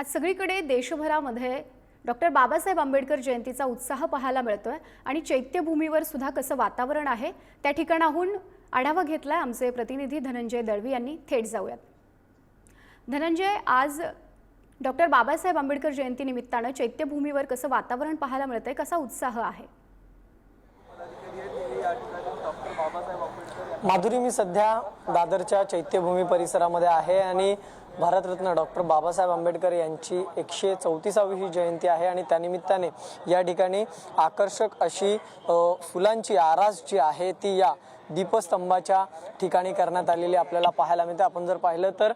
आज सगळीकडे देशभरामध्ये डॉक्टर बाबासाहेब आंबेडकर जयंतीचा उत्साह पाहायला मिळतोय आणि चैत्यभूमीवर सुद्धा कसं वातावरण आहे त्या ठिकाणाहून आढावा घेतलाय आमचे प्रतिनिधी धनंजय दळवी यांनी. थेट जाऊयात. धनंजय, आज डॉक्टर बाबासाहेब आंबेडकर जयंती निमित्तानं चैत्यभूमीवर कसं वातावरण पाहायला मिळतंय, कसा उत्साह आहे? माधुरी, मी सध्या दादरच्या चैत्यभूमी परिसरामध्ये आहे आणि भारतरत्न डॉक्टर बाबासाहेब आंबेडकर यांची 134वी जयंती आहे आणि त्यानिमित्ताने या ठिकाणी आकर्षक अशी फुलांची आरास जी आहे ती या दीपस्तंभाच्या ठिकाणी करण्यात आलेली आपल्याला पाहायला मिळते. आपण जर पाहिलं तर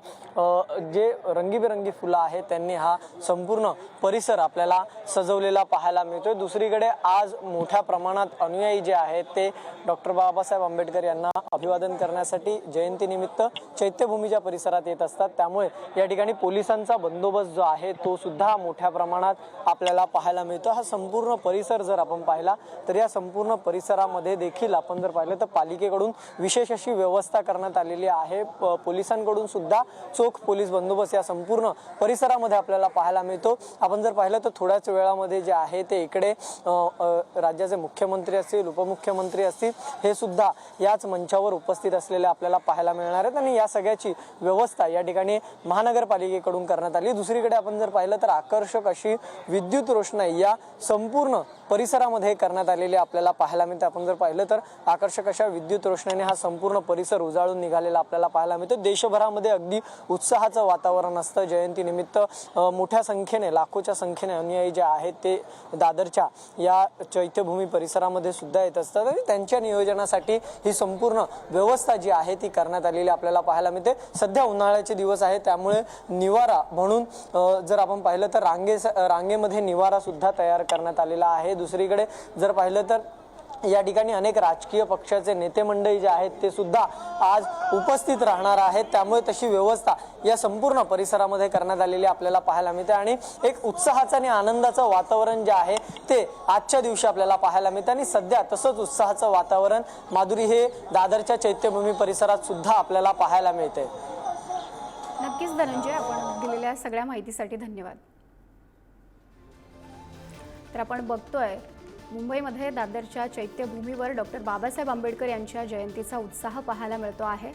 जे रंगीबेरंगी फुलं आहेत त्यांनी हा संपूर्ण परिसर आपल्याला सजवलेला पाहायला मिळतोय. दुसरीकडे आज मोठ्या प्रमाणात अनुयायी जे आहेत ते डॉक्टर बाबासाहेब आंबेडकर यांना अभिवादन करण्यासाठी जयंतीनिमित्त चैत्यभूमीच्या परिसरात येत असतात. त्यामुळे या ठिकाणी पोलिसांचा बंदोबस्त जो आहे तो सुद्धा मोठ्या प्रमाणात आपल्याला पाहायला मिळतो. हा संपूर्ण परिसर जर आपण पाहिला तर या संपूर्ण परिसरामध्ये देखील आपण जर पाहिलं तर पालिकेकडून विशेष अशी व्यवस्था करण्यात आलेली आहे. पोलिसांकडून सुद्धा चोख पोलीस बंदोबस्त या संपूर्ण परिसरामध्ये आपल्याला पाहायला मिळतो. आपण जर पाहिलं तर थोड्याच वेळामध्ये जे आहे ते इकडे राज्याचे मुख्यमंत्री असतील, उपमुख्यमंत्री असतील, हे सुद्धा याच मंचावर उपस्थित असलेले आपल्याला पाहायला मिळणार आहेत आणि या सगळ्याची व्यवस्था या ठिकाणी महानगरपालिकेकडून करण्यात आली. दुसरीकडे आपण जर पाहिलं तर आकर्षक अशी विद्युत रोषणाई या संपूर्ण परिसरामध्ये करण्यात आलेली आपल्याला पाहायला मिळते. आपण जर पाहिलं तर आकर्षक अशा विद्युत रोषणाईने हा संपूर्ण परिसर उजाळून निघालेला आपल्याला पाहायला मिळतो. देशभरामध्ये अगदी उत्साहाचं वातावरण असतं. जयंतीनिमित्त मोठ्या संख्येने, लाखोच्या संख्येने अनुयायी जे आहेत ते दादरच्या या चैत्यभूमी परिसरामध्ये सुद्धा येत असतात आणि त्यांच्या नियोजनासाठी ही संपूर्ण व्यवस्था जी आहे ती करण्यात आलेली आपल्याला पाहायला मिळते. सध्या उन्हाळ्याचे दिवस आहेत त्यामुळे निवारा म्हणून जर आपण पाहिलं तर रांगेमध्ये निवारा सुद्धा तयार करण्यात आलेला आहे. दुसरीकडे जर पाहिलं तर या ठिकाणी अनेक राजकीय पक्षाचे नेते मंडळी जे आहेत ते सुद्धा आज उपस्थित राहणार आहेत. त्यामुळे तशी व्यवस्था या संपूर्ण परिसरामध्ये करण्यात आलेली आपल्याला पाहायला मिळते आणि एक उत्साहाचं आणि आनंदाचं वातावरण जे आहे ते आजच्या दिवशी आपल्याला पाहायला मिळते. आणि सध्या तसंच उत्साहाचं वातावरण माधुरी हे दादरच्या चैत्यभूमी परिसरात सुद्धा आपल्याला पाहायला मिळते. नक्कीच धनंजय, आपण दिलेल्या सगळ्या माहितीसाठी धन्यवाद. तर आपण बघतोय मुंबईमध्ये दादरच्या चैत्यभूमीवर डॉक्टर बाबासाहेब आंबेडकर यांच्या जयंतीचा उत्साह पाहायला मिळतो आहे.